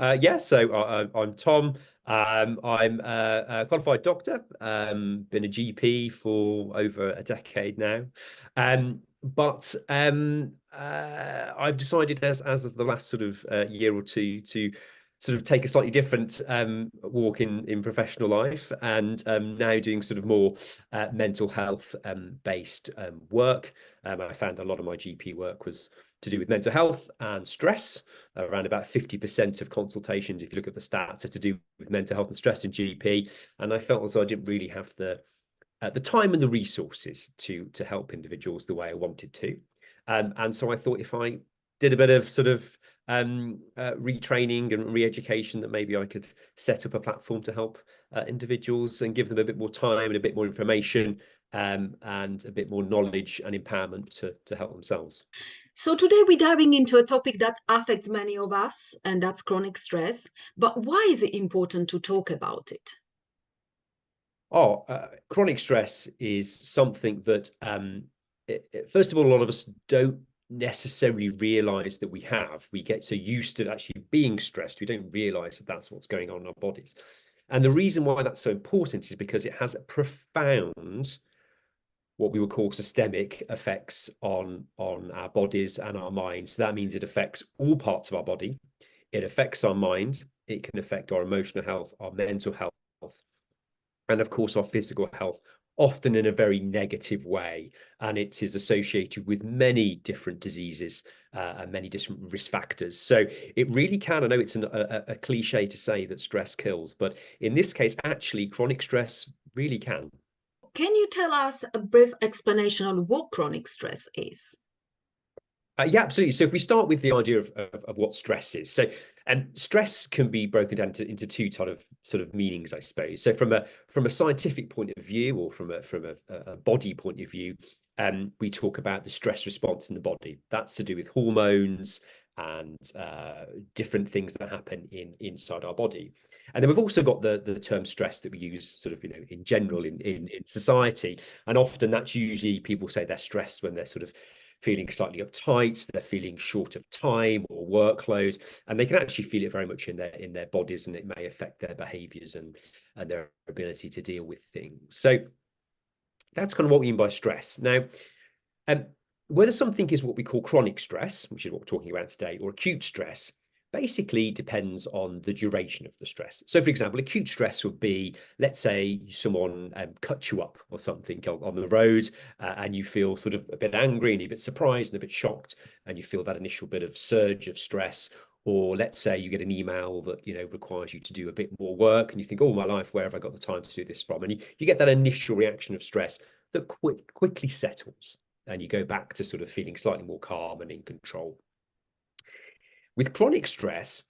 Yeah, so I'm Tom. I'm a qualified doctor. Been a GP for over a decade now. I've decided as of the last sort of year or two to sort of take a slightly different walk in professional life, and now doing sort of more mental health based work. I found a lot of my GP work was to do with mental health and stress. Around about 50% of consultations, if you look at the stats, are to do with mental health and stress in GP. And I felt as though I didn't really have the time and the resources to help individuals the way I wanted to. And so I thought if I did a bit of sort of retraining and re-education, that maybe I could set up a platform to help individuals and give them a bit more time and a bit more information, and a bit more knowledge and empowerment to help themselves. So today we're diving into a topic that affects many of us, and that's chronic stress. But why is it important to talk about it? Chronic stress is something that, first of all, a lot of us don't necessarily realize that we have. We get so used to actually being stressed, we don't realize that that's what's going on in our bodies. And the reason why that's so important is because it has a profound, what we would call systemic effects on our bodies and our minds. So that means it affects all parts of our body. It affects our mind. It can affect our emotional health, our mental health, and of course our physical health, often in a very negative way. And it is associated with many different diseases and many different risk factors. So it really can. I know it's a cliche to say that stress kills, but in this case, actually, chronic stress really can. Can you tell us a brief explanation on what chronic stress is? Yeah, absolutely. So if we start with the idea of what stress is, so stress can be broken down into two sort of meanings, I suppose. So from a scientific point of view, or from a body point of view, we talk about the stress response in the body. That's to do with hormones and different things that happen inside our body. And then we've also got the term stress that we use sort of, in general in society. And often that's usually people say they're stressed when they're sort of feeling slightly uptight, they're feeling short of time or workload, and they can actually feel it very much in their bodies, and it may affect their behaviors and their ability to deal with things. So that's kind of what we mean by stress. Now, um, whether something is what we call chronic stress, which is what we're talking about today, or acute stress, basically depends on the duration of the stress. So, for example, acute stress would be, let's say, someone cut you up or something on the road, and you feel sort of a bit angry and a bit surprised and a bit shocked, and you feel that initial bit of surge of stress. Or let's say you get an email that requires you to do a bit more work, and you think, "Oh, my life, where have I got the time to do this from?" And you get that initial reaction of stress that quickly settles, and you go back to sort of feeling slightly more calm and in control. With chronic stress,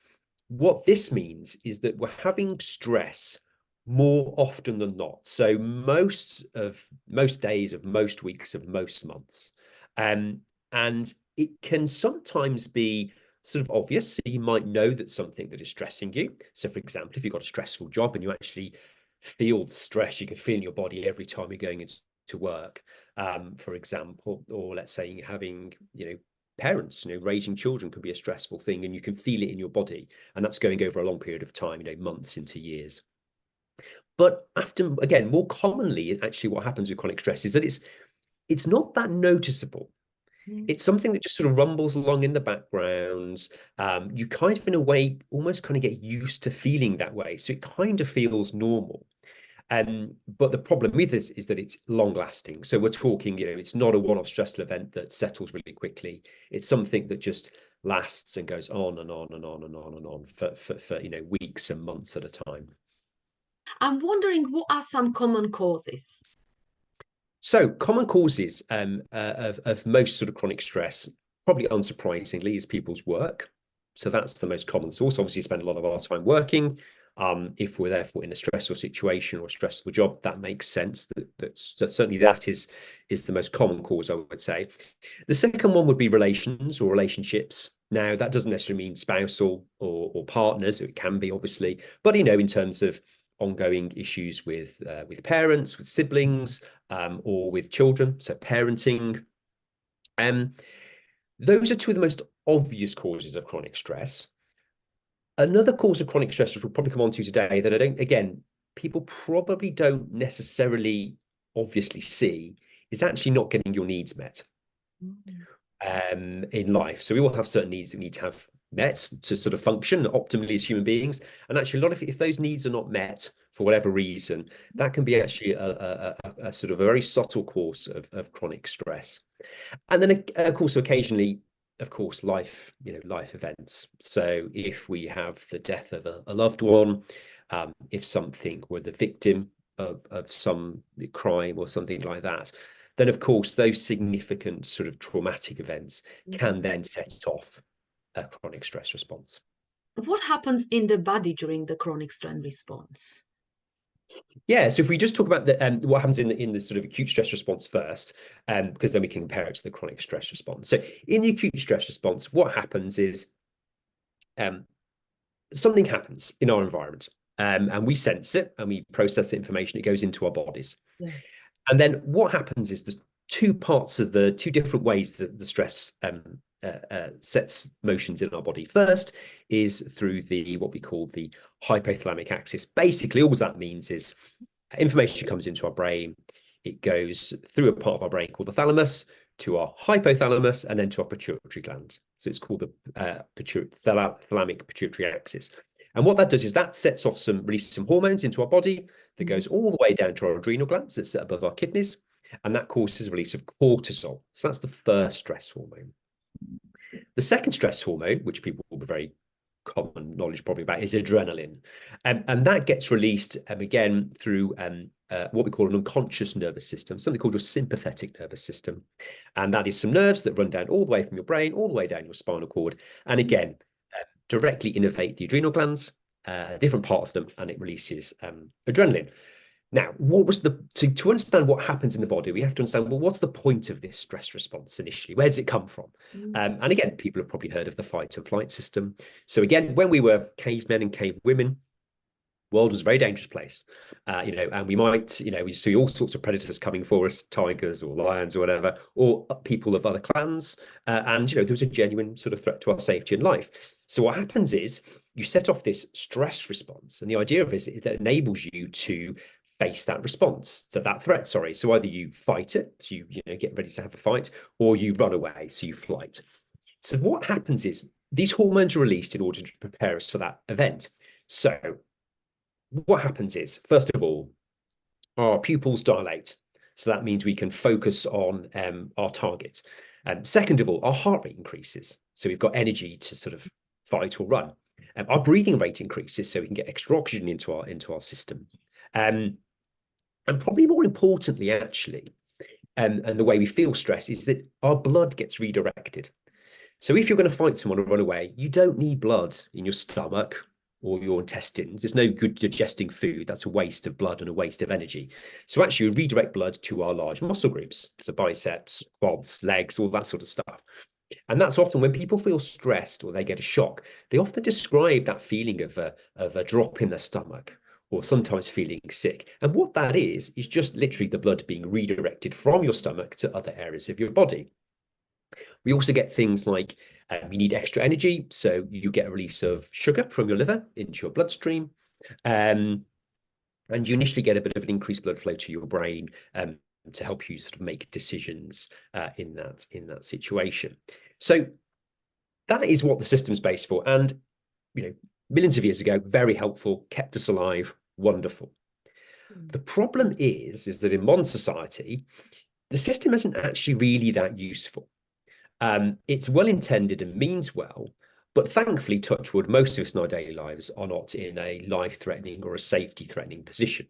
what this means is that we're having stress more often than not. So most days of most weeks of most months. Um, and it can sometimes be sort of obvious. So you might know that something that is stressing you. So for example, if you've got a stressful job and you actually feel the stress, you can feel in your body every time you're going into work, for example, or let's say you're having, parents, raising children can be a stressful thing, and you can feel it in your body, and that's going over a long period of time, months into years. But after, again, more commonly, actually what happens with chronic stress is that it's not that noticeable. It's something that just sort of rumbles along in the background. You kind of, in a way, almost kind of get used to feeling that way, so it kind of feels normal. But the problem with this is that it's long lasting. So we're talking, it's not a one-off stressful event that settles really quickly. It's something that just lasts and goes on and on and on and on and on for weeks and months at a time. I'm wondering what are some common causes? So common causes of most sort of chronic stress, probably unsurprisingly, is people's work. So that's the most common source. Obviously, spend a lot of our time working. If we're therefore in a stressful situation or a stressful job, that makes sense. That certainly that is the most common cause, I would say. The second one would be relations or relationships. Now, that doesn't necessarily mean spousal or partners. It can be, obviously, but in terms of ongoing issues with parents, with siblings, or with children, so parenting. Those are two of the most obvious causes of chronic stress. Another cause of chronic stress, which we'll probably come on to today, that I don't, again, people probably don't necessarily obviously see, is actually not getting your needs met in life. So we all have certain needs that we need to have met to sort of function optimally as human beings. And actually, a lot of if those needs are not met for whatever reason, that can be actually a sort of a very subtle cause of chronic stress. And then, of course, occasionally, of course, life, life events. So if we have the death of a loved one, if something we're the victim of some crime or something like that, then of course those significant sort of traumatic events can then set off a chronic stress response. What happens in the body during the chronic stress response? Yeah, so if we just talk about what happens in the sort of acute stress response first, because then we can compare it to the chronic stress response. So in the acute stress response, what happens is something happens in our environment, and we sense it and we process the information. It goes into our bodies. Yeah. And then what happens is there's two different ways that the stress sets motions in our body. First is through what we call the hypothalamic axis. Basically, all that means is information comes into our brain. It goes through a part of our brain called the thalamus to our hypothalamus and then to our pituitary gland. So it's called the thalamic pituitary axis. And what that does is that sets off releases some hormones into our body that goes all the way down to our adrenal glands that sit above our kidneys. And that causes a release of cortisol. So that's the first stress hormone. The second stress hormone, which people will be very common knowledge probably about, is adrenaline. And that gets released again through what we call an unconscious nervous system, something called your sympathetic nervous system. And that is some nerves that run down all the way from your brain, all the way down your spinal cord. And again, directly innervate the adrenal glands, a different part of them, and it releases adrenaline. Now, to understand what happens in the body, we have to understand, well, what's the point of this stress response initially? Where does it come from? And again, people have probably heard of the fight and flight system. So again, when we were cavemen and cavewomen, the world was a very dangerous place, and we might, we see all sorts of predators coming for us, tigers or lions or whatever, or people of other clans. And, there was a genuine sort of threat to our safety and life. So what happens is you set off this stress response. And the idea of it is that it enables you to face that response to that threat. So either you fight it, so you get ready to have a fight, or you run away, so you flight. So what happens is these hormones are released in order to prepare us for that event. So what happens is, first of all, our pupils dilate. So that means we can focus on our target. Second of all, our heart rate increases. So we've got energy to sort of fight or run. Our breathing rate increases, so we can get extra oxygen into our system. And probably more importantly, actually, and the way we feel stress is that our blood gets redirected. So if you're going to fight someone or run away, you don't need blood in your stomach or your intestines. It's no good digesting food. That's a waste of blood and a waste of energy. So actually, we redirect blood to our large muscle groups. So biceps, quads, legs, all that sort of stuff. And that's often when people feel stressed or they get a shock, they often describe that feeling of a drop in the stomach, or sometimes feeling sick. And what that is just literally the blood being redirected from your stomach to other areas of your body. We also get things like you need extra energy, so you get a release of sugar from your liver into your bloodstream. And you initially get a bit of an increased blood flow to your brain to help you sort of make decisions in that situation. So that is what the system's based for. And, millions of years ago, very helpful, kept us alive, wonderful. The problem is that in modern society, the system isn't actually really that useful. It's well intended and means well, but thankfully, touch wood, most of us in our daily lives are not in a life-threatening or a safety-threatening position.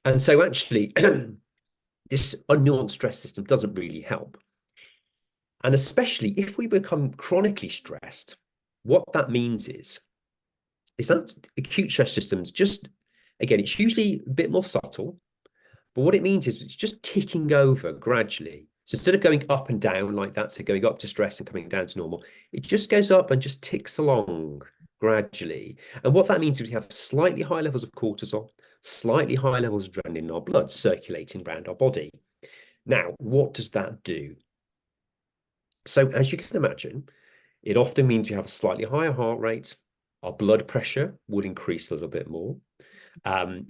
And so actually, this unnuanced stress system doesn't really help. And especially if we become chronically stressed, what that means is that acute stress systems again, it's usually a bit more subtle, but what it means is it's just ticking over gradually. So instead of going up and down like that, so going up to stress and coming down to normal, it just goes up and just ticks along gradually. And what that means is we have slightly higher levels of cortisol, slightly higher levels of adrenaline in our blood circulating around our body. Now, what does that do? So as you can imagine, it often means you have a slightly higher heart rate, Our blood pressure would increase a little bit more.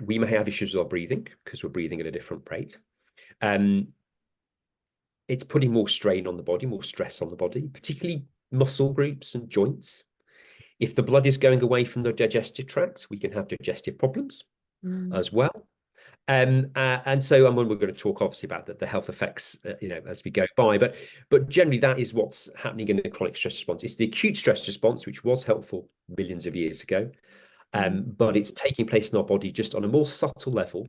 We may have issues with our breathing because we're breathing at a different rate. It's putting more strain on the body, more stress on the body, particularly muscle groups and joints. If the blood is going away from the digestive tract, we can have digestive problems as well. And so when we're going to talk obviously about the health effects, as we go by, but generally that is what's happening in the chronic stress response. It's the acute stress response, which was helpful millions of years ago, but it's taking place in our body just on a more subtle level,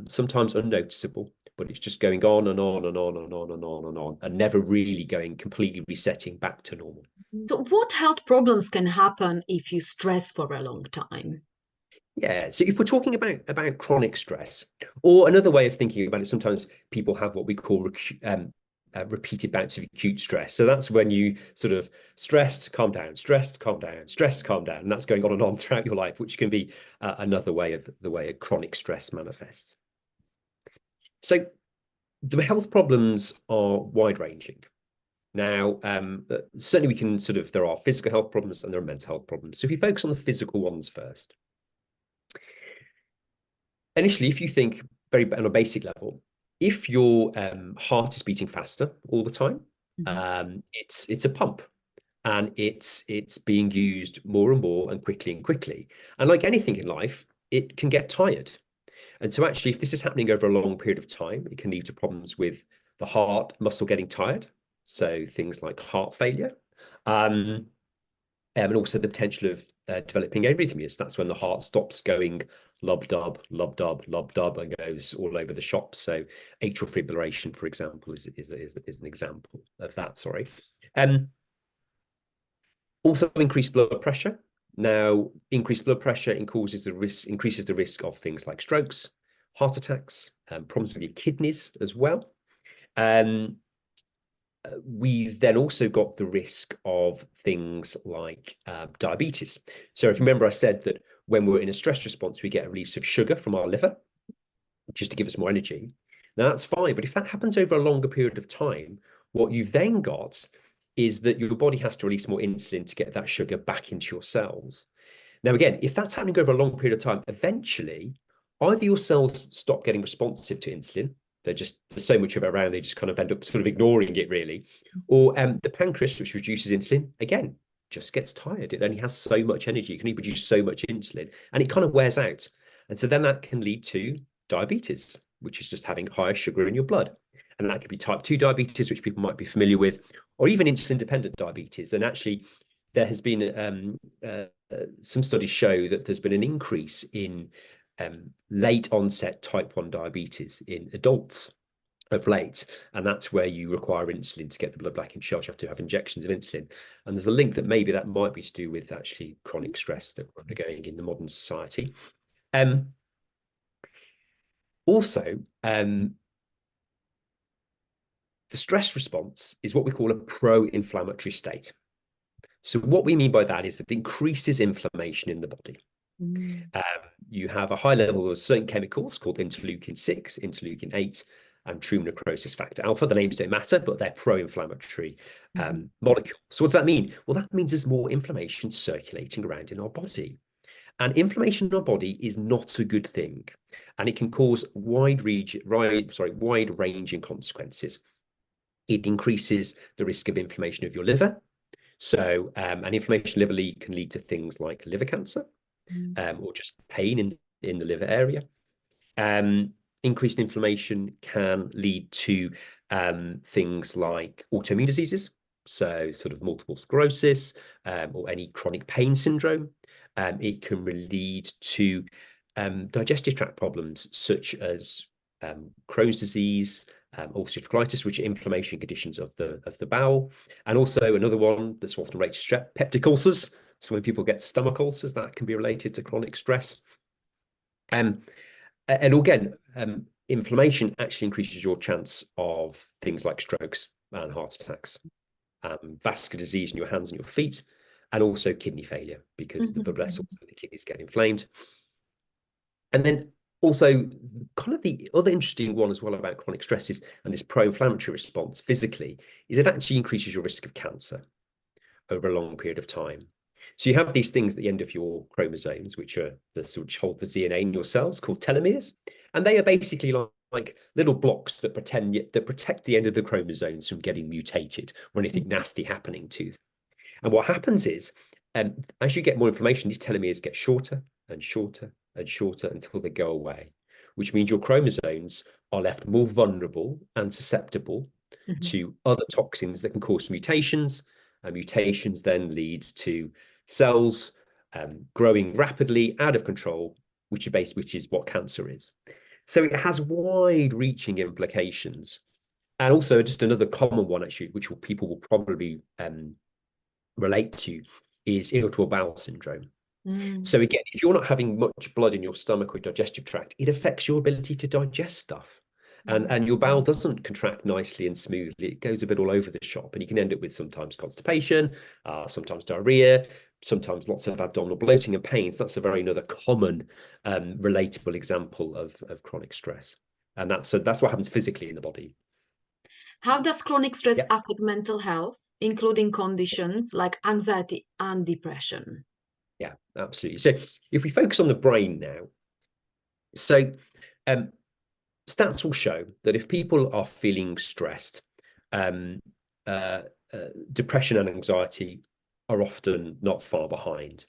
sometimes unnoticeable, but it's just going on and on and on and on and on and on, and never really going completely resetting back to normal. So what health problems can happen if you stress for a long time? Yeah, so if we're talking about chronic stress, or another way of thinking about it, sometimes people have what we call repeated bouts of acute stress. So that's when you sort of stressed, calm down, stressed, calm down, stressed, calm down, and that's going on and on throughout your life, which can be another way of the way a chronic stress manifests. So the health problems are wide-ranging. Now, certainly we can there are physical health problems and there are mental health problems. So if you focus on the physical ones first, initially, if you think on a basic level, if your heart is beating faster all the time, it's a pump, and it's being used more and more and quickly. And like anything in life, it can get tired. And so actually, if this is happening over a long period of time, it can lead to problems with the heart muscle getting tired. So things like heart failure. And also the potential of developing arrhythmias. That's when the heart stops going lub-dub, lub-dub, lub-dub, and goes all over the shop. So atrial fibrillation, for example, is an example of that, sorry. Also increased blood pressure. Now, increased blood pressure increases the risk of things like strokes, heart attacks, problems with your kidneys as well. We've then also got the risk of things like diabetes. So if you remember, I said that when we're in a stress response, we get a release of sugar from our liver, just to give us more energy. Now, that's fine, but if that happens over a longer period of time, what you've then got is that your body has to release more insulin to get that sugar back into your cells. Now, again, if that's happening over a long period of time, eventually, either your cells stop getting responsive to insulin, there's so much of it around, they just kind of end up sort of ignoring it, really. Or the pancreas, which reduces insulin, again, just gets tired. It only has so much energy. It can only produce so much insulin, and it kind of wears out. And so then that can lead to diabetes, which is just having higher sugar in your blood. And that could be type 2 diabetes, which people might be familiar with, or even insulin-dependent diabetes. And actually, there has been some studies show that there's been an increase in late onset type 1 diabetes in adults of late, and that's where you require insulin to get the blood back in cells. You have to have injections of insulin, and there's a link that maybe that might be to do with actually chronic stress that we're undergoing in the modern society. Also, the stress response is what we call a pro-inflammatory state. So what we mean by that is that it increases inflammation in the body. You have a high level of certain chemicals called interleukin-6, interleukin-8, and tumor necrosis factor alpha. The names don't matter, but they're pro-inflammatory molecules. So what does that mean? Well, that means there's more inflammation circulating around in our body. And inflammation in our body is not a good thing, and it can cause wide-ranging consequences. It increases the risk of inflammation of your liver. So, an inflammation liver can lead to things like liver cancer, or just pain in the liver area. Increased inflammation can lead to things like autoimmune diseases, so sort of multiple sclerosis, or any chronic pain syndrome. It can lead to digestive tract problems such as Crohn's disease, ulcerative colitis, which are inflammation conditions of the bowel, and also another one that's often related to strep, peptic ulcers. So when people get stomach ulcers, that can be related to chronic stress. And again, inflammation actually increases your chance of things like strokes and heart attacks, vascular disease in your hands and your feet, and also kidney failure, because the blood vessels in the kidneys get inflamed. And then also, kind of the other interesting one as well about chronic stresses and this pro-inflammatory response physically is it actually increases your risk of cancer over a long period of time. So you have these things at the end of your chromosomes, which hold the DNA in your cells, called telomeres, and they are basically like little blocks that protect the end of the chromosomes from getting mutated or anything nasty happening to them. And what happens is, as you get more inflammation, these telomeres get shorter and shorter and shorter until they go away, which means your chromosomes are left more vulnerable and susceptible to other toxins that can cause mutations. And mutations then lead to cells growing rapidly out of control, which is what cancer is. So it has wide-reaching implications. And also just another common one, actually, which people will probably relate to, is irritable bowel syndrome. So again, if you're not having much blood in your stomach or digestive tract, it affects your ability to digest stuff. And your bowel doesn't contract nicely and smoothly. It goes a bit all over the shop, and you can end up with sometimes constipation, sometimes diarrhea, sometimes lots of abdominal bloating and pains. That's a very another common relatable example of chronic stress. And that's what happens physically in the body. How does chronic stress affect mental health, including conditions like anxiety and depression? Yeah, absolutely. So if we focus on the brain now, so stats will show that if people are feeling stressed, depression and anxiety are often not far behind.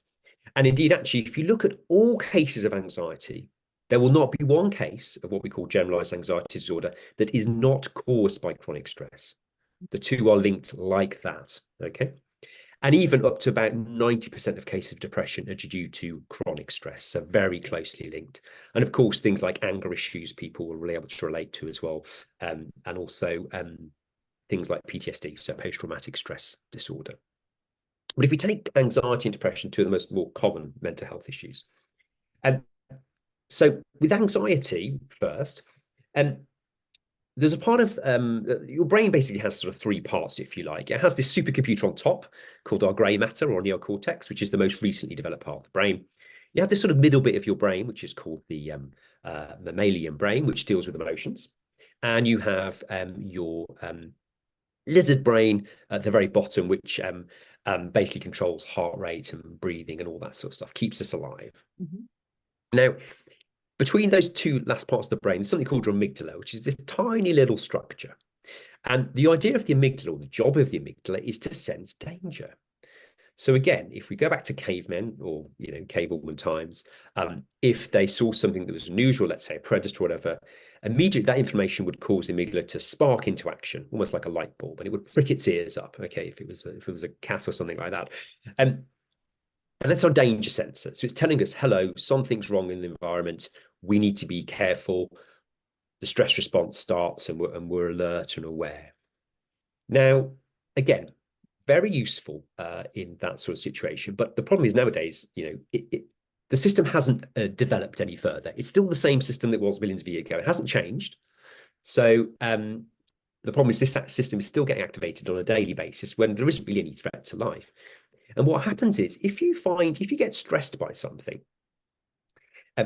And indeed, actually, if you look at all cases of anxiety, there will not be one case of what we call generalized anxiety disorder that is not caused by chronic stress. The two are linked like that, okay? And even up to about 90% of cases of depression are due to chronic stress, so very closely linked. And of course, things like anger issues, people will really able to relate to as well. And also things like PTSD, so post-traumatic stress disorder. But if we take anxiety and depression, two of the more common mental health issues. So with anxiety first, there's a part of your brain basically has sort of three parts, if you like. It has this supercomputer on top called our grey matter or neocortex, which is the most recently developed part of the brain. You have this sort of middle bit of your brain, which is called the mammalian brain, which deals with emotions. And you have your lizard brain at the very bottom, which basically controls heart rate and breathing and all that sort of stuff, keeps us alive. Now, between those two last parts of the brain, there's something called your amygdala, which is this tiny little structure. And the idea of the amygdala, or the job of the amygdala, is to sense danger. So again, if we go back to cavemen or cavewoman times, if they saw something that was unusual, let's say a predator or whatever, immediately that information would cause the amygdala to spark into action, almost like a light bulb, and it would prick its ears up. Okay, if it was a cat or something like that. And that's our danger sensor. So it's telling us, hello, something's wrong in the environment. We need to be careful. The stress response starts and we're alert and aware. Now, again, very useful in that sort of situation. But the problem is nowadays, the system hasn't developed any further. It's still the same system that was millions of years ago. It hasn't changed. So the problem is this system is still getting activated on a daily basis when there isn't really any threat to life. And what happens is if you get stressed by something,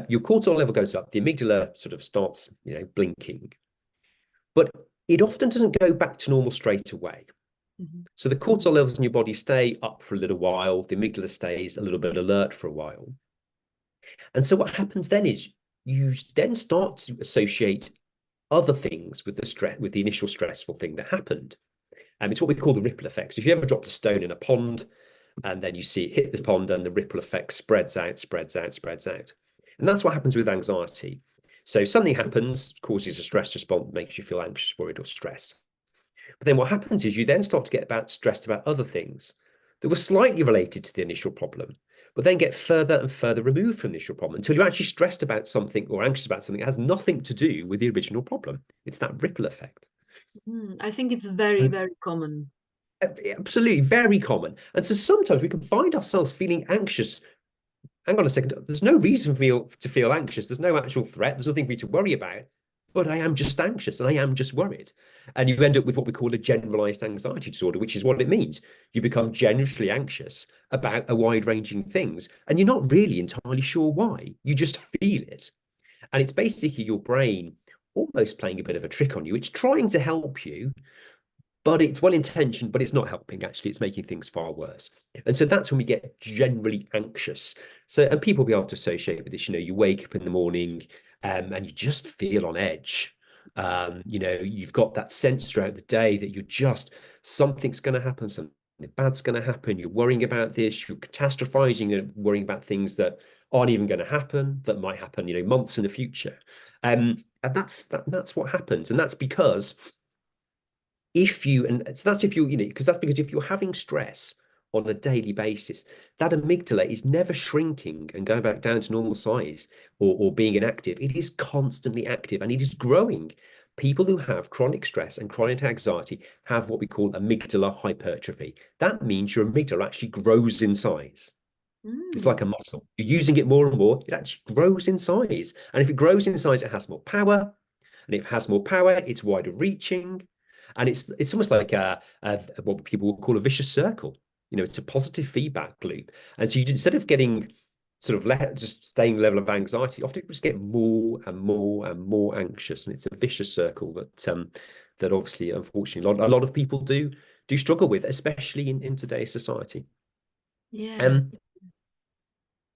your cortisol level goes up, the amygdala sort of starts, blinking, but it often doesn't go back to normal straight away. So the cortisol levels in your body stay up for a little while, the amygdala stays a little bit alert for a while. And so what happens then is you then start to associate other things with the initial stressful thing that happened. It's what we call the ripple effect. So if you ever dropped a stone in a pond, and then you see it hit the pond and the ripple effect spreads out, spreads out, spreads out. And that's what happens with anxiety. So something happens, causes a stress response, makes you feel anxious, worried, or stressed. But then what happens is you then start to get stressed about other things that were slightly related to the initial problem, but then get further and further removed from the initial problem until you're actually stressed about something or anxious about something that has nothing to do with the original problem. It's that ripple effect. I think it's very, very common. Absolutely, very common. And so sometimes we can find ourselves feeling anxious. Hang on a second, there's no reason for you to feel anxious. There's no actual threat. There's nothing for you to worry about. But I am just anxious and I am just worried. And you end up with what we call a generalized anxiety disorder, which is what it means. You become generally anxious about a wide-ranging things, and you're not really entirely sure why. You just feel it. And it's basically your brain almost playing a bit of a trick on you. It's trying to help you, but it's well intentioned, but it's not helping. Actually, it's making things far worse. And so that's when we get generally anxious. So, and people will be able to associate with this. You wake up in the morning, and you just feel on edge. You've got that sense throughout the day that you're just, something's going to happen, something bad's going to happen. You're worrying about this, you're catastrophizing and worrying about things that aren't even going to happen, that might happen, months in the future. And that's what happens. And that's because if you, and so that's if you, because that's because if you're having stress on a daily basis, that amygdala is never shrinking and going back down to normal size, or being inactive. It is constantly active and it is growing. People who have chronic stress and chronic anxiety have what we call amygdala hypertrophy. That means your amygdala actually grows in size. It's like a muscle. You're using it more and more, it actually grows in size. And if it grows in size, it has more power. And if it has more power, it's wider reaching. And it's almost like what people will call a vicious circle. It's a positive feedback loop. And so instead of getting sort of just staying level of anxiety, often you just get more and more and more anxious. And it's a vicious circle that obviously, unfortunately, a lot of people do struggle with, especially in today's society. Yeah.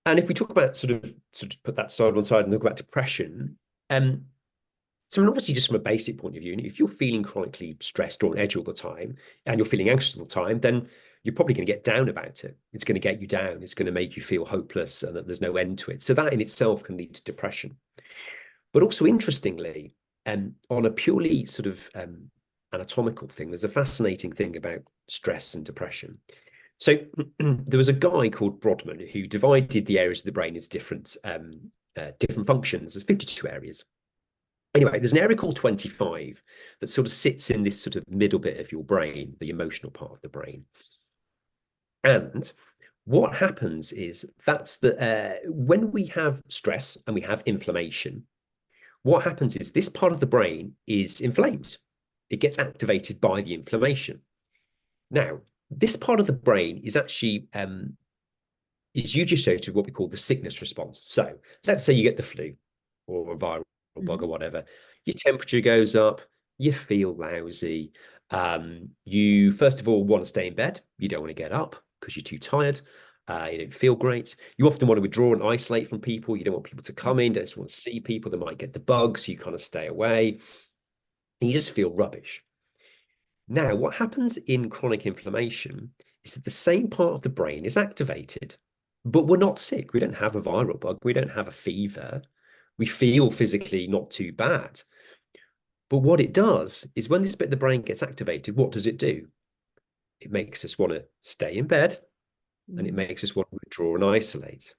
And if we talk about sort of put that side one side and look about depression, so obviously just from a basic point of view, if you're feeling chronically stressed or on edge all the time and you're feeling anxious all the time, then you're probably going to get down about it. It's going to get you down. It's going to make you feel hopeless and that there's no end to it. So that in itself can lead to depression. But also interestingly, on a purely sort of anatomical thing, there's a fascinating thing about stress and depression. So there was a guy called Brodmann who divided the areas of the brain as different functions. There's 52 areas. Anyway, there's an area called 25 that sort of sits in this sort of middle bit of your brain, the emotional part of the brain. And what happens is that's when we have stress and we have inflammation, what happens is this part of the brain is inflamed. It gets activated by the inflammation. Now, this part of the brain is actually is usually associated with what we call the sickness response. So let's say you get the flu or a viral bug or whatever, your temperature goes up, you feel lousy. You first of all want to stay in bed. You don't want to get up because you're too tired. You don't feel great. You often want to withdraw and isolate from people. You don't want people to come in. Don't want to see people that might get the bug, so you kind of stay away. And you just feel rubbish. Now, what happens in chronic inflammation is that the same part of the brain is activated, but we're not sick. We don't have a viral bug. We don't have a fever. We feel physically not too bad. But what it does is when this bit of the brain gets activated, what does it do? It makes us want to stay in bed, and it makes us want to withdraw and isolate.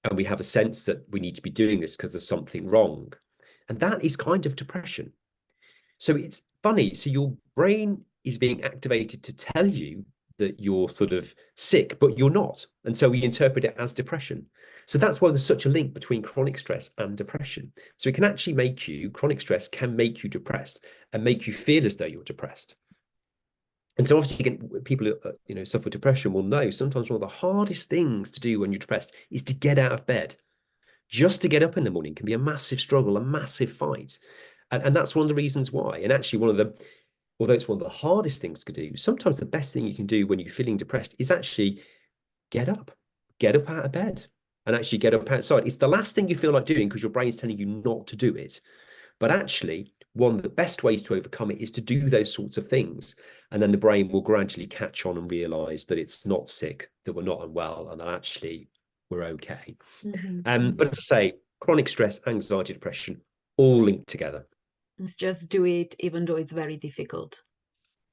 And we have a sense that we need to be doing this because there's something wrong. And that is kind of depression. So it's funny. So your brain is being activated to tell you that you're sort of sick, but you're not. And so we interpret it as depression. So that's why there's such a link between chronic stress and depression. So it can actually chronic stress can make you depressed and make you feel as though you're depressed. And so obviously, again, people who suffer depression will know sometimes one of the hardest things to do when you're depressed is to get out of bed. Just to get up in the morning can be a massive struggle, a massive fight. And that's one of the reasons why. And actually, although it's one of the hardest things to do, sometimes the best thing you can do when you're feeling depressed is actually get up out of bed and actually get up outside. It's the last thing you feel like doing because your brain's telling you not to do it. But actually, one of the best ways to overcome it is to do those sorts of things. And then the brain will gradually catch on and realize that it's not sick, that we're not unwell, and that actually we're okay. But as I say, chronic stress, anxiety, depression, all linked together. Let's just do it, even though it's very difficult.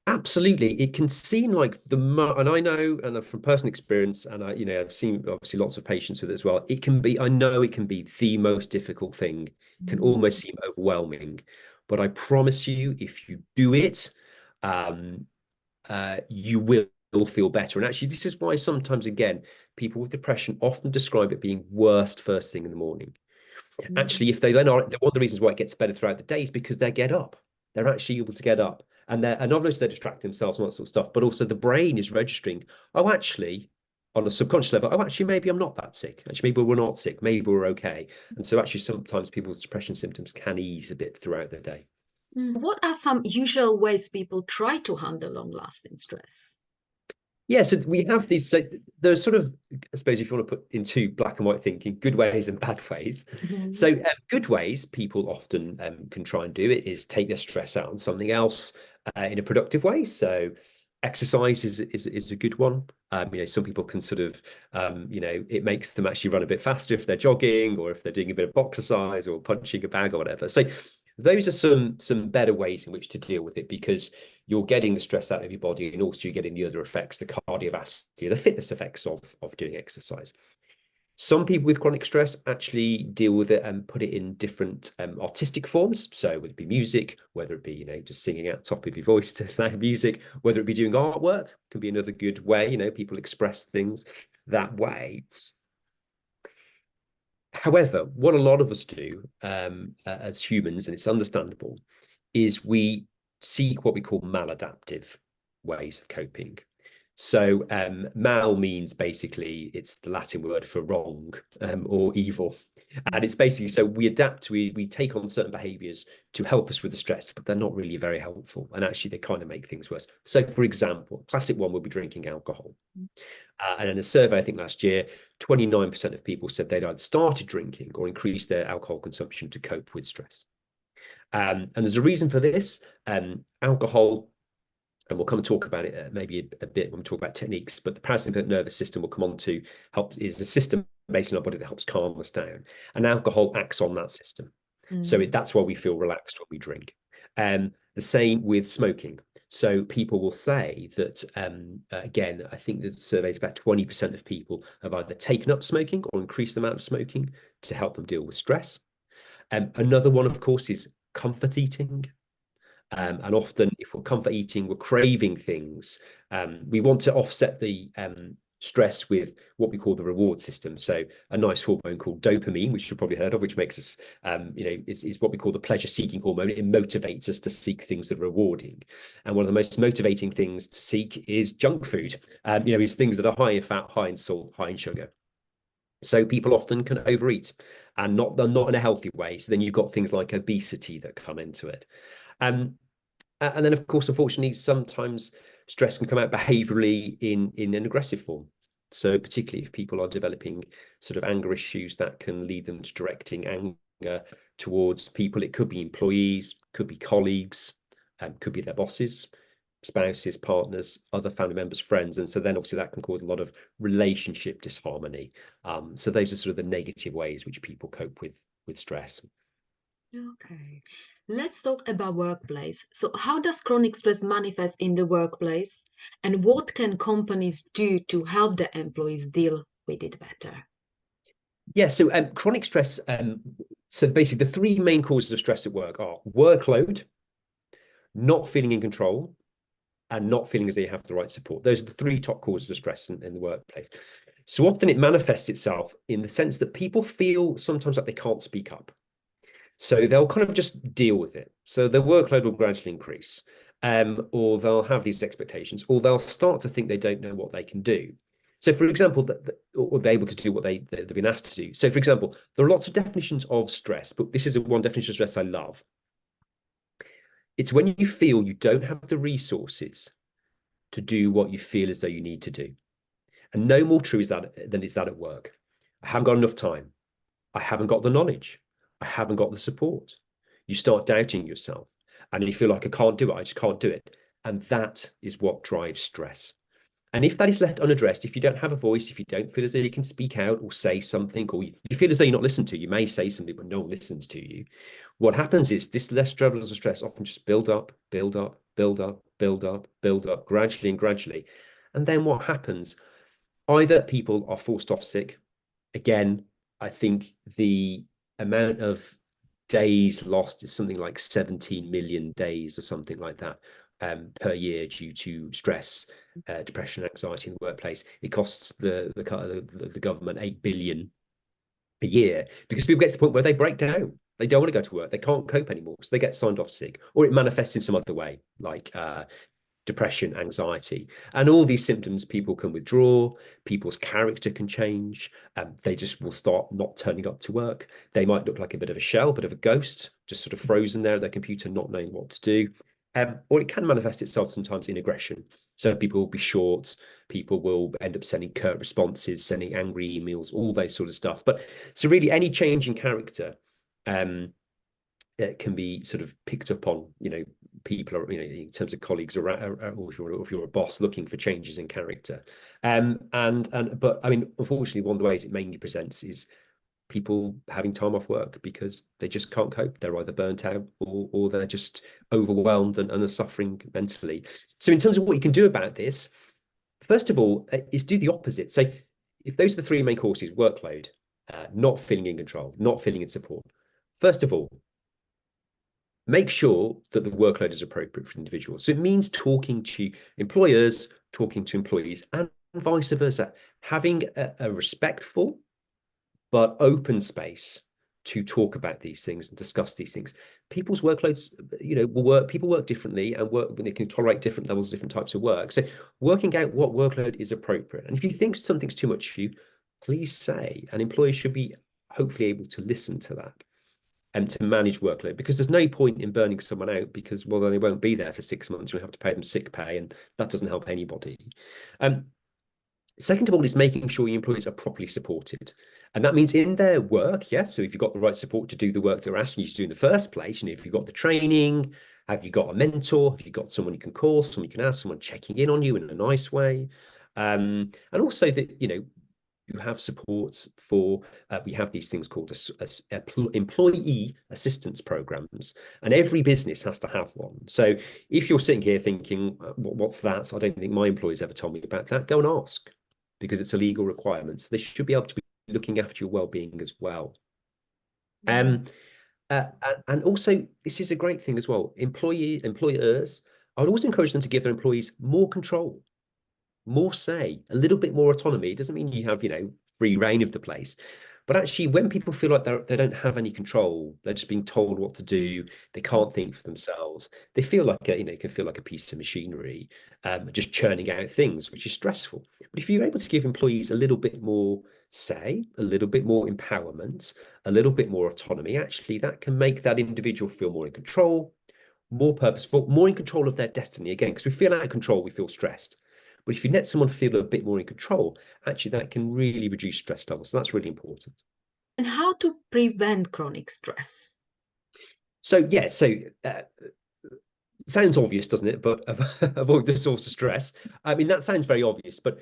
Absolutely. It can seem like and I know, and from personal experience, and I've seen obviously lots of patients with it as well. I know it can be the most difficult thing. It can almost seem overwhelming, but I promise you, if you do it, you will feel better. And actually, this is why sometimes, again, people with depression often describe it being worst first thing in the morning. Actually, if they then are, one of the reasons why it gets better throughout the day is because they get up. They're actually able to get up. And obviously they're distracting themselves and that sort of stuff, but also the brain is registering, oh, actually, on a subconscious level, oh, actually, maybe I'm not that sick. Actually, maybe we're not sick. Maybe we're okay. And so actually, sometimes people's depression symptoms can ease a bit throughout the day. What are some usual ways people try to handle long-lasting stress? Yeah, so we have these. So there's sort of, I suppose, if you want to put into black and white thinking, good ways and bad ways. Mhm. So good ways people often can try and do it is take their stress out on something else in a productive way. So exercise is a good one. Some people can sort of, it makes them actually run a bit faster if they're jogging or if they're doing a bit of exercise or punching a bag or whatever. So those are some better ways in which to deal with it, because you're getting the stress out of your body and also you're getting the other effects, the cardiovascular, the fitness effects of doing exercise. Some people with chronic stress actually deal with it and put it in different artistic forms. So whether it be music, whether it be, just singing out the top of your voice to loud music, whether it be doing artwork, can be another good way. People express things that way. However, what a lot of us do as humans, and it's understandable, is we seek what we call maladaptive ways of coping. So mal means basically it's the Latin word for wrong or evil. And it's basically, so we adapt, we take on certain behaviors to help us with the stress, but they're not really very helpful. And actually they kind of make things worse. So for example, classic one would be drinking alcohol. And in a survey, I think last year, 29% of people said they'd either started drinking or increased their alcohol consumption to cope with stress. And there's a reason for this. Alcohol, and we'll come and talk about it maybe a bit when we talk about techniques, but the parasympathetic nervous system will come on to help, is a system based in our body that helps calm us down. And alcohol acts on that system. So that's why we feel relaxed when we drink. The same with smoking. So people will say that, again, I think the survey is about 20% of people have either taken up smoking or increased the amount of smoking to help them deal with stress. Another one, of course, is comfort eating. And often, if we're comfort eating, we're craving things. We want to offset the stress with what we call the reward system. So a nice hormone called dopamine, which you've probably heard of, which makes us, is what we call the pleasure-seeking hormone. It motivates us to seek things that are rewarding. And one of the most motivating things to seek is junk food. Is things that are high in fat, high in salt, high in sugar. So people often can overeat, and not in a healthy way. So then you've got things like obesity that come into it. And then, of course, unfortunately, sometimes stress can come out behaviorally in an aggressive form. So particularly if people are developing sort of anger issues, that can lead them to directing anger towards people. It could be employees, could be colleagues, could be their bosses, spouses, partners, other family members, friends. And so then obviously that can cause a lot of relationship disharmony. So those are sort of the negative ways which people cope with stress. Okay. Let's talk about workplace. So how does chronic stress manifest in the workplace, and what can companies do to help their employees deal with it better? Yeah, so chronic stress, so basically the three main causes of stress at work are workload, not feeling in control, and not feeling as though you have the right support. Those are the three top causes of stress in the workplace. So often it manifests itself in the sense that people feel sometimes like they can't speak up. So they'll kind of just deal with it. So their workload will gradually increase, or they'll have these expectations, or they'll start to think they don't know what they can do. So, for example, or they're able to do what they've been asked to do. So, for example, there are lots of definitions of stress, but this is one definition of stress I love. It's when you feel you don't have the resources to do what you feel as though you need to do. And no more true is that than is that at work. I haven't got enough time. I haven't got the knowledge. I haven't got the support. You start doubting yourself and you feel like I can't do it. I just can't do it. And that is what drives stress. And if that is left unaddressed, if you don't have a voice, if you don't feel as though you can speak out or say something, or you feel as though you're not listened to, you may say something, but no one listens to you. What happens is this less levels of stress often just build up, build up, build up, build up, build up, gradually and gradually. And then what happens? Either people are forced off sick. Again, I think the amount of days lost is something like 17 million days or something like that per year due to stress, depression, anxiety in the workplace. It costs the government 8 billion a year because people get to the point where they break down. They don't want to go to work. They can't cope anymore, so they get signed off sick, or it manifests in some other way, like depression, anxiety, and all these symptoms. People can withdraw, people's character can change, they just will start not turning up to work. They might look like a bit of a shell, bit of a ghost, just sort of frozen there at their computer, not knowing what to do. Or it can manifest itself sometimes in aggression. So people will be short, people will end up sending curt responses, sending angry emails, all those sort of stuff. But so really any change in character it can be sort of picked up on, people are, in terms of colleagues or if you're a boss looking for changes in character. But I mean, unfortunately, one of the ways it mainly presents is people having time off work because they just can't cope. They're either burnt out or they're just overwhelmed and are suffering mentally. So in terms of what you can do about this, first of all, is do the opposite. So if those are the three main causes, workload, not feeling in control, not feeling in support, first of all, make sure that the workload is appropriate for individuals. So it means talking to employers, talking to employees, and vice versa, having a respectful but open space to talk about these things and discuss these things. People's workloads, will work. People work differently and work when they can tolerate different levels, different types of work. So working out what workload is appropriate. And if you think something's too much for you, please say, and employers should be hopefully able to listen to that and to manage workload, because there's no point in burning someone out because, well, they won't be there for 6 months. We have to pay them sick pay, and that doesn't help anybody. Second of all, is making sure your employees are properly supported. And that means in their work, yeah. So if you've got the right support to do the work they're asking you to do in the first place, if you've got the training, have you got a mentor? Have you got someone you can call, someone you can ask, someone checking in on you in a nice way? And also that, you have supports for, we have these things called employee assistance programs, and every business has to have one. So if you're sitting here thinking, what's that? I don't think my employees ever told me about that. Go and ask, because it's a legal requirement. So they should be able to be looking after your well-being as well. And also, this is a great thing as well. Employers, I would also encourage them to give their employees more control, more say, a little bit more autonomy. It doesn't mean you have, free reign of the place. But actually, when people feel like they don't have any control, they're just being told what to do, they can't think for themselves, they feel like can feel like a piece of machinery, just churning out things, which is stressful. But if you're able to give employees a little bit more say, a little bit more empowerment, a little bit more autonomy, actually, that can make that individual feel more in control, more purposeful, more in control of their destiny. Again, because we feel out of control, we feel stressed. But if you let someone feel a bit more in control, actually that can really reduce stress levels. So that's really important. And how to prevent chronic stress? So yeah, sounds obvious, doesn't it? But avoid the source of stress. I mean, that sounds very obvious, but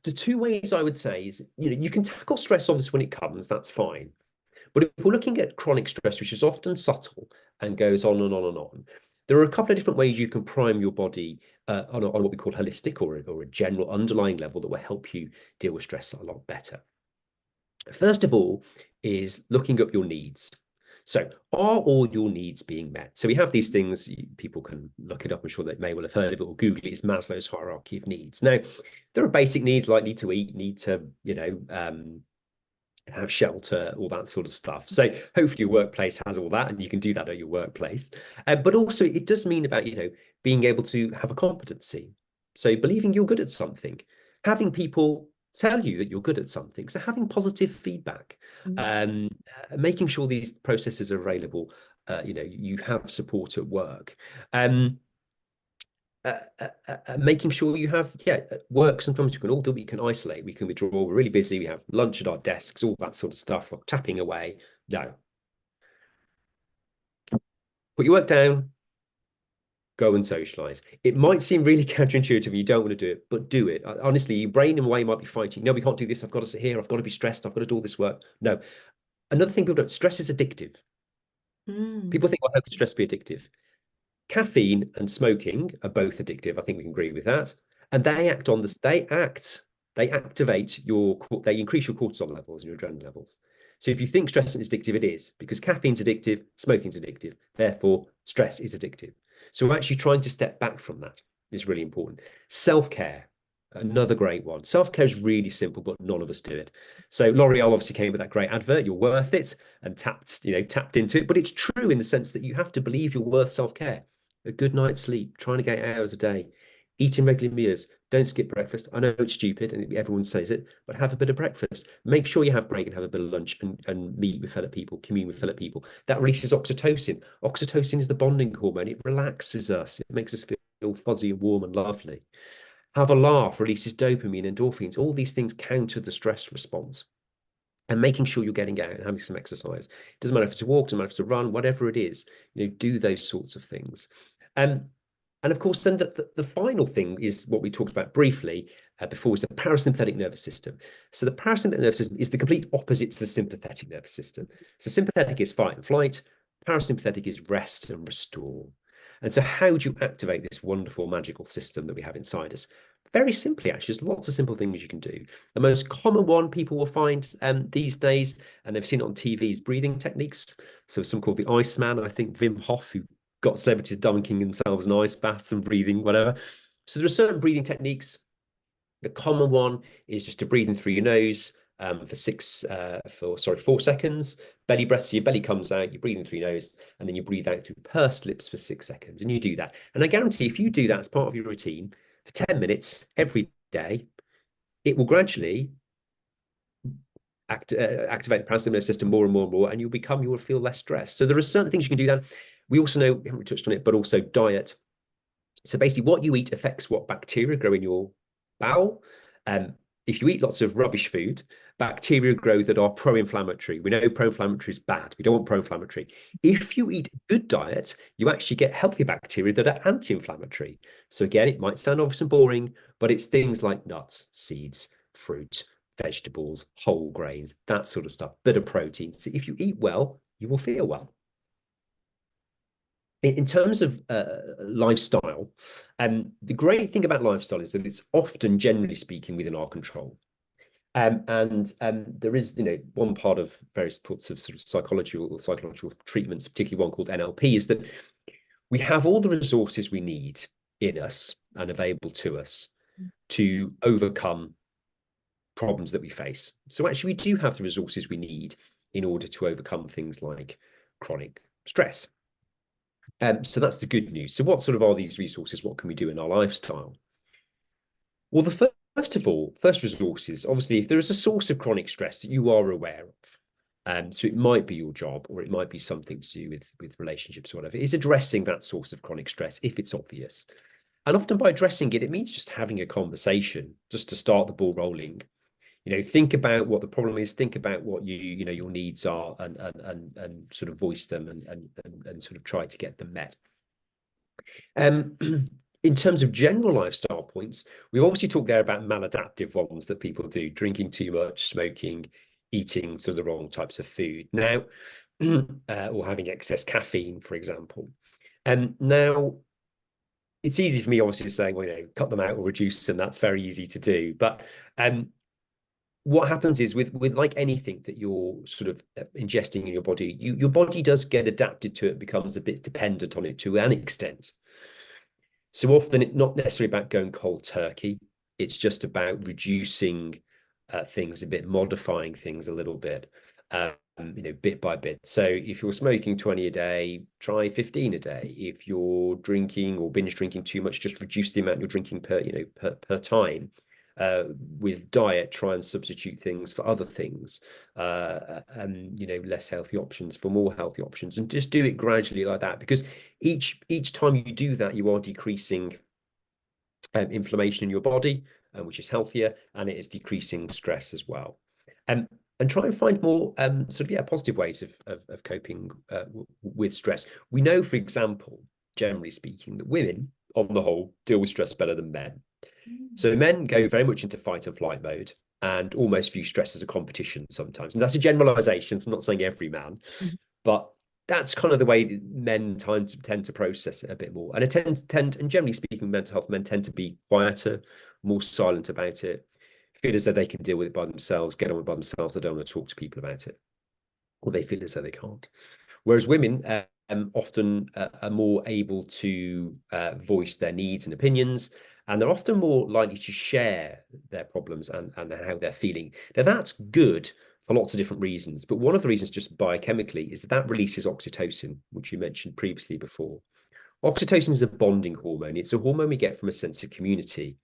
the two ways I would say is, you can tackle stress obviously when it comes, that's fine. But if we're looking at chronic stress, which is often subtle and goes on and on and on, there are a couple of different ways you can prime your body on what we call holistic or a general underlying level that will help you deal with stress a lot better. First of all is looking up your needs. So are all your needs being met? So we have these things, people can look it up. I'm sure they may well have heard of it or Google it. It's Maslow's hierarchy of needs. Now, there are basic needs like need to eat, need to, have shelter, all that sort of stuff. So hopefully your workplace has all that and you can do that at your workplace. But also it does mean about, being able to have a competency. So believing you're good at something, having people tell you that you're good at something. So having positive feedback, making sure these processes are available, you have support at work. Making sure you have work. Sometimes you can all do, we can isolate, we can withdraw, we're really busy, we have lunch at our desks, all that sort of stuff, or tapping away. No, put your work down, go and socialize. It might seem really counterintuitive, you don't want to do it, but do it. Honestly, your brain in a way might be fighting, no, we can't do this, I've got to sit here, I've got to be stressed, I've got to do all this work. No. Another thing people don't, stress is addictive. People think, well, how could stress be addictive? Caffeine and smoking are both addictive. I think we can agree with that. And they act on this, they activate they increase your cortisol levels and your adrenaline levels. So if you think stress is addictive, it is, because caffeine's addictive, smoking's addictive. Therefore, stress is addictive. So actually trying to step back from that is really important. Self-care, another great one. Self-care is really simple, but none of us do it. So L'Oreal obviously came with that great advert, you're worth it, and tapped into it. But it's true in the sense that you have to believe you're worth self-care. a good night's sleep, trying to get 8 hours a day, eating regular meals. Don't skip breakfast. I know it's stupid and everyone says it, but have a bit of breakfast. Make sure you have break and have a bit of lunch and meet with fellow people, commune with fellow people. That releases oxytocin. Oxytocin is the bonding hormone. It relaxes us. It makes us feel fuzzy and warm and lovely. Have a laugh, releases dopamine, endorphins. All these things counter the stress response. And making sure you're getting out and having some exercise. It doesn't matter if it's a walk, doesn't matter if it's a run, whatever it is, do those sorts of things. And of course, then the final thing is what we talked about briefly before, is the parasympathetic nervous system. So the parasympathetic nervous system is the complete opposite to the sympathetic nervous system. So sympathetic is fight and flight, parasympathetic is rest and restore. And so how do you activate this wonderful magical system that we have inside us? Very simply, actually, there's lots of simple things you can do. The most common one people will find these days, and they've seen it on TV, is breathing techniques. So some called the Iceman, I think Wim Hof, who got celebrities dunking themselves in ice baths and breathing, whatever. So there are certain breathing techniques. The common one is just to breathe in through your nose for 4 seconds. Belly breath, so your belly comes out, you breathe in through your nose, and then you breathe out through pursed lips for 6 seconds. And you do that. And I guarantee if you do that as part of your routine for 10 minutes every day, it will gradually activate the parasympathetic system more and more and more, and you will feel less stressed. So there are certain things you can do then. We also know, we haven't touched on it, but also diet. So basically what you eat affects what bacteria grow in your bowel. If you eat lots of rubbish food, bacteria grow that are pro-inflammatory. We know pro-inflammatory is bad. We don't want pro-inflammatory. If you eat a good diet, you actually get healthy bacteria that are anti-inflammatory. So again, it might sound obvious and boring, but it's things like nuts, seeds, fruit, vegetables, whole grains, that sort of stuff, bit of protein. So if you eat well, you will feel well. In terms of lifestyle, the great thing about lifestyle is that it's often, generally speaking, within our control. And there is, one part of various sorts of psychological treatments, particularly one called NLP, is that we have all the resources we need in us and available to us to overcome problems that we face. So actually, we do have the resources we need in order to overcome things like chronic stress. So that's the good news. So what sort of are these resources? What can we do in our lifestyle? Well, first resources, obviously, if there is a source of chronic stress that you are aware of, so it might be your job, or it might be something to do with relationships or whatever, is addressing that source of chronic stress if it's obvious. And often by addressing it, it means just having a conversation just to start the ball rolling. Think about what the problem is, think about what your needs are, and sort of voice them and sort of try to get them met. In terms of general lifestyle points, we've obviously talked there about maladaptive ones that people do, drinking too much, smoking, eating sort of the wrong types of food now, or having excess caffeine, for example. Now, it's easy for me, obviously, saying, well, cut them out or reduce them. That's very easy to do. But what happens is with like anything that you're sort of ingesting in your body, your body does get adapted to it, becomes a bit dependent on it to an extent. So often it's not necessarily about going cold turkey. It's just about reducing things a bit, modifying things a little bit, bit by bit. So if you're smoking 20 a day, try 15 a day. If you're drinking or binge drinking too much, just reduce the amount you're drinking per time. With diet, try and substitute things for other things, less healthy options for more healthy options, and just do it gradually like that, because each time you do that, you are decreasing inflammation in your body, which is healthier, and it is decreasing stress as well. And try and find more positive ways of coping with stress. We know, for example, generally speaking, that women, on the whole, deal with stress better than men. So men go very much into fight and flight mode and almost view stress as a competition sometimes. And that's a generalization. I'm not saying every man, but that's kind of the way men tend to process it a bit more. And and generally speaking, mental health, men tend to be quieter, more silent about it, feel as though they can deal with it by themselves, get on with it by themselves. They don't want to talk to people about it, or they feel as though they can't. Whereas women often are more able to voice their needs and opinions, and they're often more likely to share their problems and how they're feeling. Now, that's good for lots of different reasons, but one of the reasons, just biochemically, is that releases oxytocin, which you mentioned previously before. Oxytocin is a bonding hormone. It's a hormone we get from a sense of community,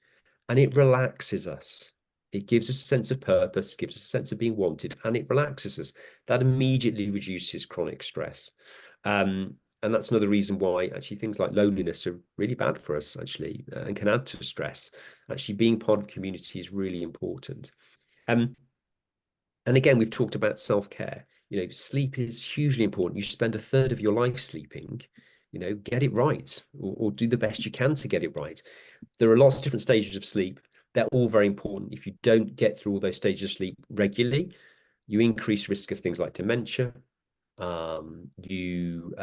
and it relaxes us. It gives us a sense of purpose, gives us a sense of being wanted, and it relaxes us. That immediately reduces chronic stress. And that's another reason why actually things like loneliness are really bad for us, actually, and can add to stress. Actually, being part of community is really important. Um, and again, we've talked about self-care. Sleep is hugely important. You spend a third of your life sleeping. Get it right, or do the best you can to get it right. There are lots of different stages of sleep. They're all very important. If you don't get through all those stages of sleep regularly, you increase risk of things like dementia. You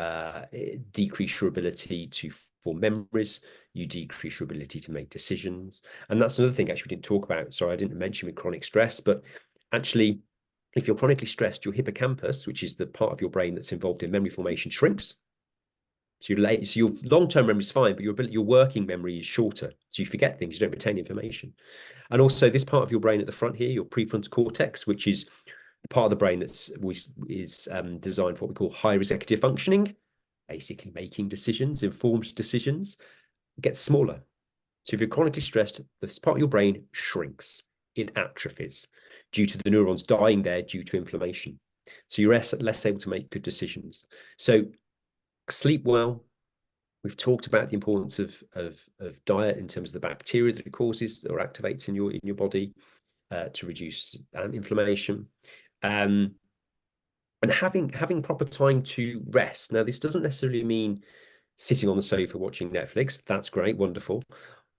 decrease your ability to form memories. You decrease your ability to make decisions. And that's another thing actually we didn't talk about. Sorry, I didn't mention with chronic stress, but actually, if you're chronically stressed, your hippocampus, which is the part of your brain that's involved in memory formation, shrinks. So your long-term memory is fine, but your working memory is shorter. So you forget things, you don't retain information. And also this part of your brain at the front here, your prefrontal cortex, which is the part of the brain that's designed for what we call higher executive functioning, basically making decisions, informed decisions, gets smaller. So if you're chronically stressed, this part of your brain shrinks. It atrophies due to the neurons dying there due to inflammation. So you're less able to make good decisions. So sleep well. We've talked about the importance of diet in terms of the bacteria that it causes or activates in your body to reduce inflammation, and having proper time to rest. Now, this doesn't necessarily mean sitting on the sofa watching Netflix. That's great, wonderful,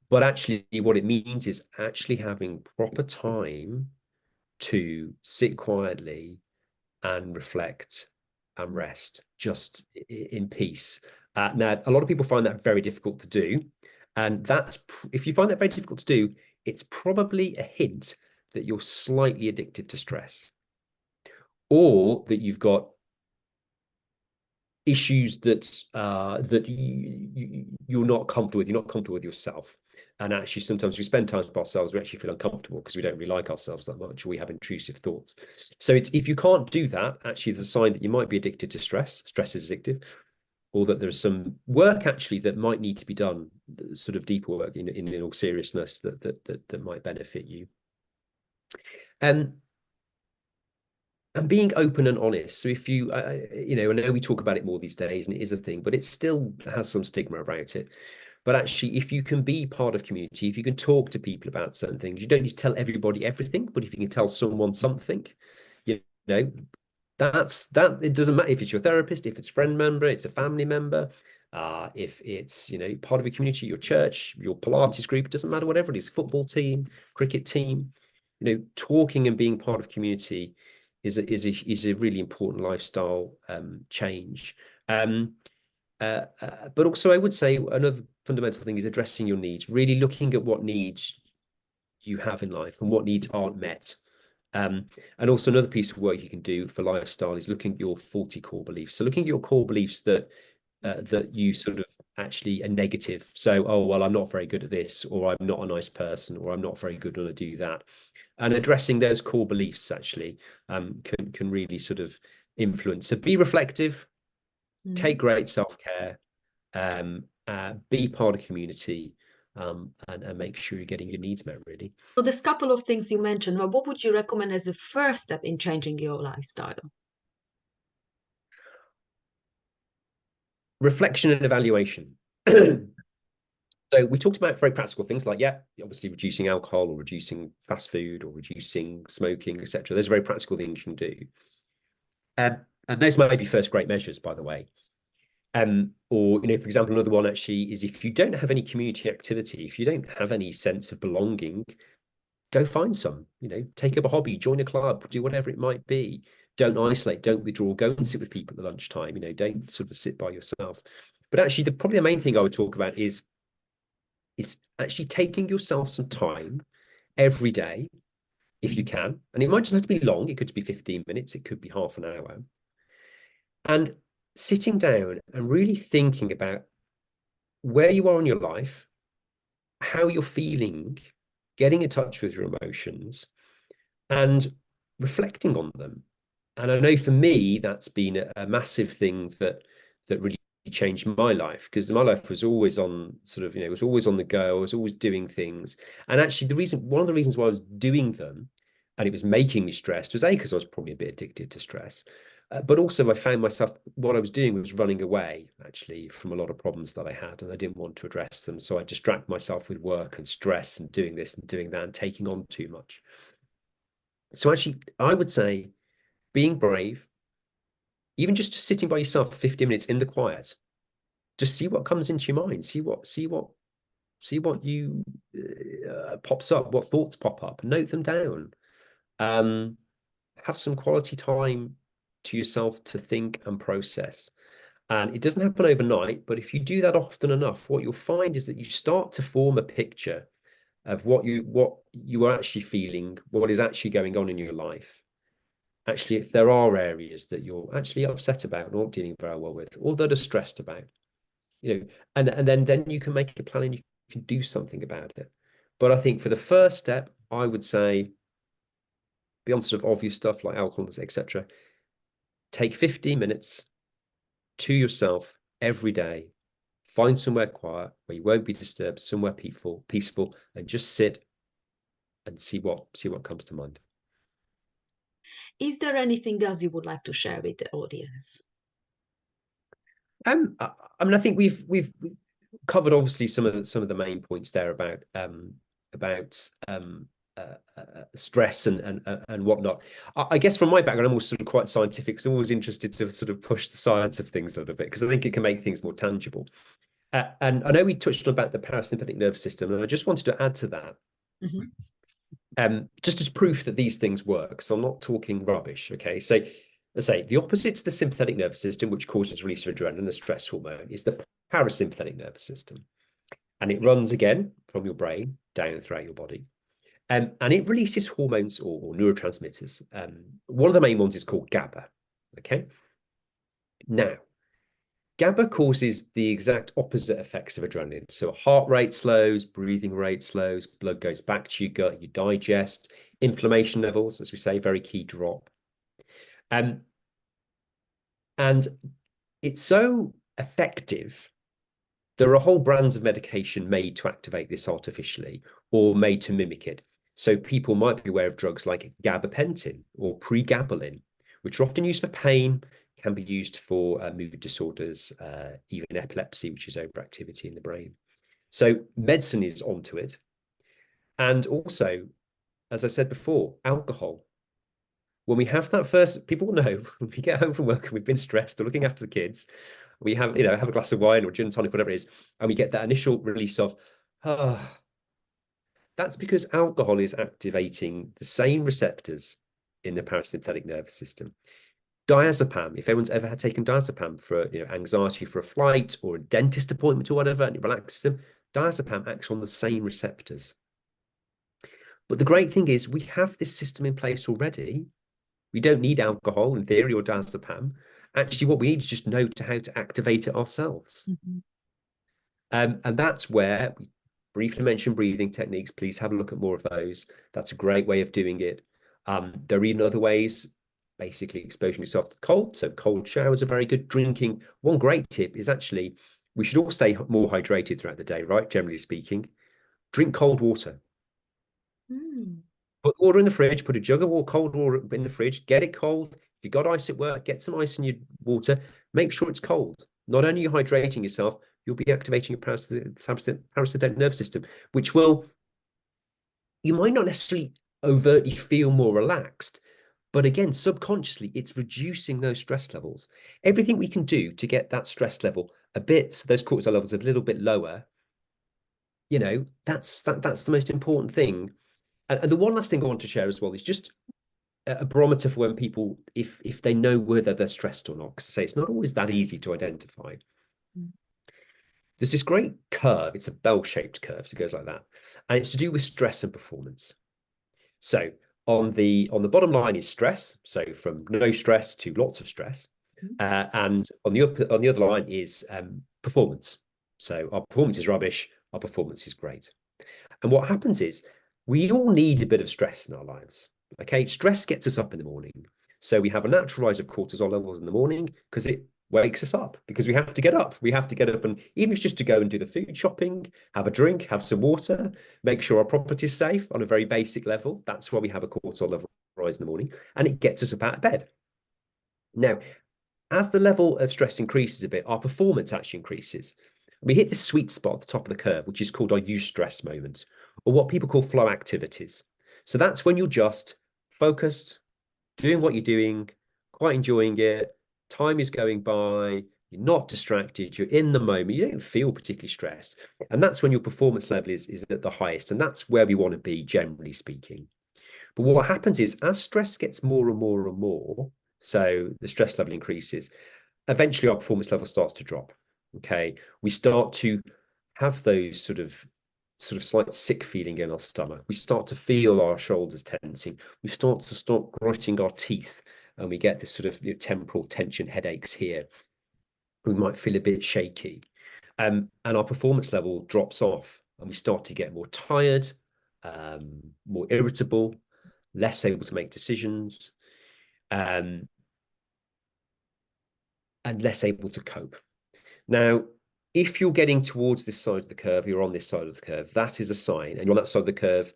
but actually, what it means is actually having proper time to sit quietly and reflect and rest just in peace. Now, a lot of people find that very difficult to do. And if you find that very difficult to do, it's probably a hint that you're slightly addicted to stress, or that you've got issues that you're not comfortable with. You're not comfortable with yourself. And actually, sometimes we spend time with ourselves, we actually feel uncomfortable because we don't really like ourselves that much, or we have intrusive thoughts. So if you can't do that, actually, there's a sign that you might be addicted to stress. Stress is addictive, or that there's some work actually that might need to be done, sort of deeper work in all seriousness that might benefit you. And being open and honest. So if you, I know we talk about it more these days, and it is a thing, but it still has some stigma about it. But actually, if you can be part of community, if you can talk to people about certain things, you don't need to tell everybody everything, but if you can tell someone something, you know, that it doesn't matter if it's your therapist, if it's a friend member, it's a family member, if it's, part of a community, your church, your Pilates group, it doesn't matter, whatever it is, football team, cricket team, talking and being part of community is a really important lifestyle change. But also, I would say another fundamental thing is addressing your needs, really looking at what needs you have in life and what needs aren't met. And also another piece of work you can do for lifestyle is looking at your faulty core beliefs. So looking at your core beliefs that you sort of actually are negative. So, oh, well, I'm not very good at this, or I'm not a nice person, or I'm not very good when I do that. And addressing those core beliefs actually can really sort of influence. So be reflective, take great self-care, be part of community, and make sure you're getting your needs met, really. So there's a couple of things you mentioned. Well, what would you recommend as a first step in changing your lifestyle? Reflection and evaluation. So we talked about very practical things like, obviously reducing alcohol, or reducing fast food, or reducing smoking, etc. Those are very practical things you can do. And those may be first great measures, by the way. Or, for example, another one actually is if you don't have any community activity, if you don't have any sense of belonging, go find some, take up a hobby, join a club, do whatever it might be. Don't isolate, don't withdraw, go and sit with people at lunchtime, don't sort of sit by yourself. But actually, probably the main thing I would talk about is actually taking yourself some time every day, if you can. And it might just have to be long. It could be 15 minutes. It could be half an hour. And sitting down and really thinking about where you are in your life, how you're feeling, getting in touch with your emotions, and reflecting on them. And I know for me, that's been a massive thing that really changed my life, because my life was always on sort of, it was always on the go. I was always doing things. And actually one of the reasons why I was doing them and it was making me stressed was because I was probably a bit addicted to stress. But also I found myself, what I was doing was running away actually from a lot of problems that I had, and I didn't want to address them. So I distract myself with work and stress and doing this and doing that and taking on too much. So actually, I would say being brave, even just sitting by yourself 50 minutes in the quiet, just see what comes into your mind, see what you pops up, what thoughts pop up, note them down. Have some quality time to yourself to think and process. And it doesn't happen overnight, but if you do that often enough, what you'll find is that you start to form a picture of what you are actually feeling, what is actually going on in your life. Actually, if there are areas that you're actually upset about, or not dealing very well with, or that are stressed about, and then you can make a plan and you can do something about it. But I think for the first step, I would say, beyond sort of obvious stuff like alcohol, etc., take 15 minutes to yourself every day. Find somewhere quiet where you won't be disturbed, somewhere peaceful, and just sit and see what comes to mind. Is there anything else you would like to share with the audience? I mean, I think we've covered obviously some of the main points there about stress and whatnot. I guess from my background, I'm also sort of quite scientific, so I'm always interested to sort of push the science of things a little bit, because I think it can make things more tangible. And I know we touched on about the parasympathetic nervous system, and I just wanted to add to that. Mm-hmm. Just as proof that these things work. So I'm not talking rubbish, okay? So let's say the opposite to the sympathetic nervous system, which causes release of adrenaline, a stress hormone, is the parasympathetic nervous system. And it runs again from your brain down throughout your body. And it releases hormones or neurotransmitters. One of the main ones is called GABA, okay? Now, GABA causes the exact opposite effects of adrenaline. So heart rate slows, breathing rate slows, blood goes back to your gut, you digest, inflammation levels, as we say, very key, drop. And it's so effective. There are whole brands of medication made to activate this artificially or made to mimic it. So people might be aware of drugs like gabapentin or pregabalin, which are often used for pain, can be used for mood disorders, even epilepsy, which is overactivity in the brain. So medicine is onto it. And also, as I said before, alcohol. When we have that first, people know when we get home from work and we've been stressed or looking after the kids, we have a glass of wine or gin and tonic, whatever it is, and we get that initial release of, that's because alcohol is activating the same receptors in the parasympathetic nervous system. Diazepam, if anyone's ever had taken diazepam for anxiety for a flight or a dentist appointment or whatever, and it relaxes them, diazepam acts on the same receptors. But the great thing is we have this system in place already. We don't need alcohol in theory or diazepam. Actually, what we need is just know how to activate it ourselves. Mm-hmm. And that's where we briefly mentioned breathing techniques. Please have a look at more of those. That's a great way of doing it. There are even other ways, basically exposing yourself to the cold. So cold showers are very good. Drinking. One great tip is actually, we should all stay more hydrated throughout the day, right? Generally speaking, drink cold water. Put water in the fridge, put a jug of cold water in the fridge, get it cold. If you've got ice at work, get some ice in your water. Make sure it's cold. Not only are you hydrating yourself, you'll be activating your parasympathetic nervous system, which will, you might not necessarily overtly feel more relaxed, but again, subconsciously, it's reducing those stress levels. Everything we can do to get that stress level a bit, so those cortisol levels a little bit lower, that's the most important thing. And the one last thing I want to share as well is just a barometer for when people, if they know whether they're stressed or not, because I say it's not always that easy to identify. There's this great curve. It's a bell-shaped curve, so it goes like that, and it's to do with stress and performance. So on the bottom line is stress, so from no stress to lots of stress, and on the other line is performance. So our performance is rubbish, our performance is great. And what happens is we all need a bit of stress in our lives. Okay, stress gets us up in the morning. So we have a natural rise of cortisol levels in the morning because it wakes us up, because we have to get up. We have to get up, and even if it's just to go and do the food shopping, have a drink, have some water, make sure our property is safe on a very basic level. That's why we have a cortisol level rise in the morning, and it gets us up out of bed. Now, as the level of stress increases a bit, our performance actually increases. We hit this sweet spot at the top of the curve, which is called our eustress moment, or what people call flow activities. So that's when you're just focused, doing what you're doing, quite enjoying it. Time is going by, you're not distracted, you're in the moment, you don't feel particularly stressed. And that's when your performance level is at the highest. And that's where we want to be, generally speaking. But what happens is, as stress gets more and more and more, so the stress level increases, eventually our performance level starts to drop. Okay. We start to have those sort of slight sick feeling in our stomach. We start to feel our shoulders tensing. We start grinding our teeth, and we get this sort of temporal tension headaches here. We might feel a bit shaky, and our performance level drops off, and we start to get more tired, more irritable, less able to make decisions, and less able to cope. Now, if you're getting towards this side of the curve, you're on this side of the curve, that is a sign, and you're on that side of the curve,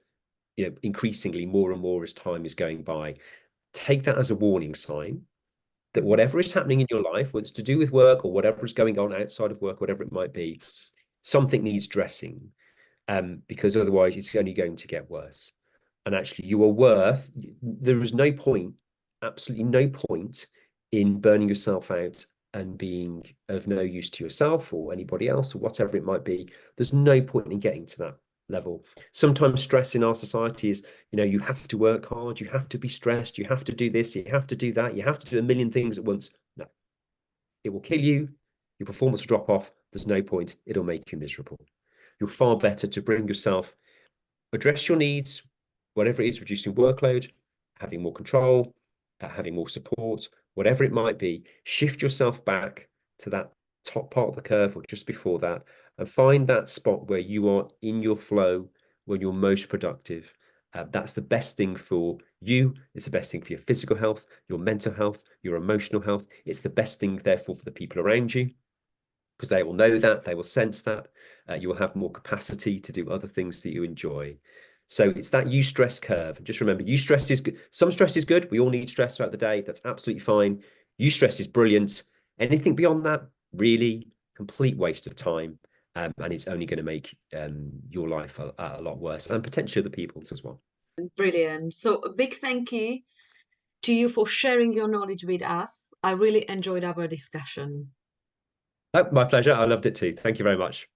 increasingly more and more as time is going by. Take that as a warning sign that whatever is happening in your life, whether it's to do with work or whatever is going on outside of work, whatever it might be, something needs dressing, because otherwise it's only going to get worse. And actually, there is no point, absolutely no point, in burning yourself out and being of no use to yourself or anybody else or whatever it might be. There's no point in getting to that level. Sometimes stress in our society is, you have to work hard, you have to be stressed, you have to do this, you have to do that, you have to do a million things at once. No, it will kill you. Your performance will drop off. There's no point. It'll make you miserable. You're far better to bring yourself, address your needs, whatever it is, reducing workload, having more control, having more support, whatever it might be. Shift yourself back to that top part of the curve or just before that, and find that spot where you are in your flow, when you're most productive. That's the best thing for you. It's the best thing for your physical health, your mental health, your emotional health. It's the best thing, therefore, for the people around you, because they will know that, they will sense that. You will have more capacity to do other things that you enjoy. So it's that eustress curve. And just remember, eustress is good. Some stress is good. We all need stress throughout the day. That's absolutely fine. Eustress is brilliant. Anything beyond that, really complete waste of time. And it's only going to make your life a lot worse, and potentially other people's as well. Brilliant. So a big thank you to you for sharing your knowledge with us. I really enjoyed our discussion. Oh, my pleasure. I loved it too. Thank you very much.